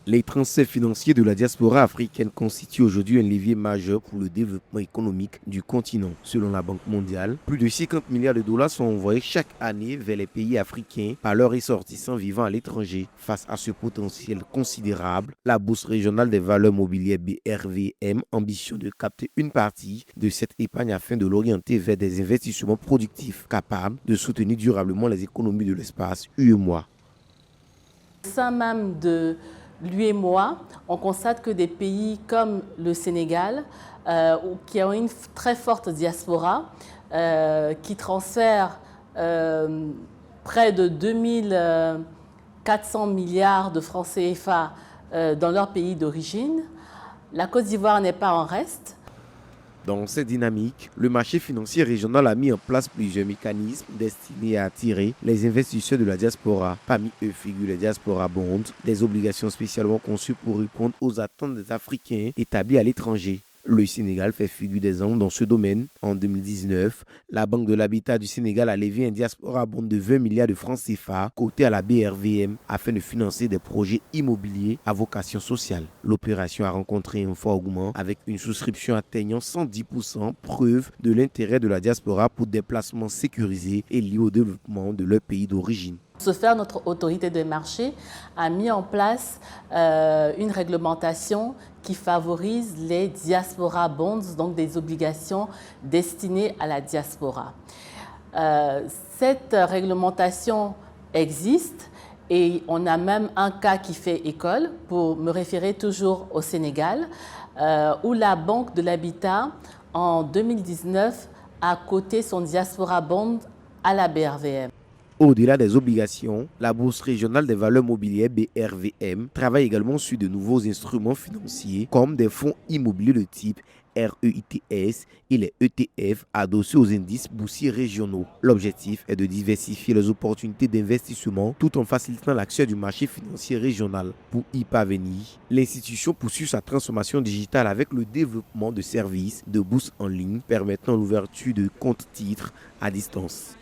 Les transferts financiers de la diaspora africaine constituent aujourd'hui un levier majeur pour le développement économique du continent. Selon la Banque mondiale, plus de 50 milliards de dollars sont envoyés chaque année vers les pays africains par leurs ressortissants vivant à l'étranger. Face à ce potentiel considérable, la Bourse régionale des valeurs mobilières BRVM ambitionne de capter une partie de cette épargne afin de l'orienter vers des investissements productifs capables de soutenir durablement les économies de l'espace UEMOA. Au sein même de l'UEMOA, on constate que des pays comme le Sénégal, qui ont une très forte diaspora, qui transfèrent près de 2400 milliards de francs CFA dans leur pays d'origine. La Côte d'Ivoire n'est pas en reste. Dans cette dynamique, le marché financier régional a mis en place plusieurs mécanismes destinés à attirer les investisseurs de la diaspora. Parmi eux figurent les diaspora bonds, des obligations spécialement conçues pour répondre aux attentes des Africains établis à l'étranger. Le Sénégal fait figure d'exemple dans ce domaine. En 2019, la Banque de l'Habitat du Sénégal a levé un diaspora bond de 20 milliards de francs CFA coté à la BRVM afin de financer des projets immobiliers à vocation sociale. L'opération a rencontré un fort engouement avec une souscription atteignant 110%, preuve de l'intérêt de la diaspora pour des placements sécurisés et liés au développement de leur pays d'origine. Pour ce faire, notre autorité des marchés a mis en place une réglementation qui favorise les diaspora bonds, donc des obligations destinées à la diaspora. Cette réglementation existe et on a même un cas qui fait école, pour me référer toujours au Sénégal, où la Banque de l'Habitat, en 2019, a coté son diaspora bond à la BRVM. Au-delà des obligations, la Bourse régionale des valeurs mobilières BRVM travaille également sur de nouveaux instruments financiers comme des fonds immobiliers de type REITS et les ETF adossés aux indices boursiers régionaux. L'objectif est de diversifier les opportunités d'investissement tout en facilitant l'accès du marché financier régional. Pour y parvenir, l'institution poursuit sa transformation digitale avec le développement de services de bourse en ligne permettant l'ouverture de comptes titres à distance.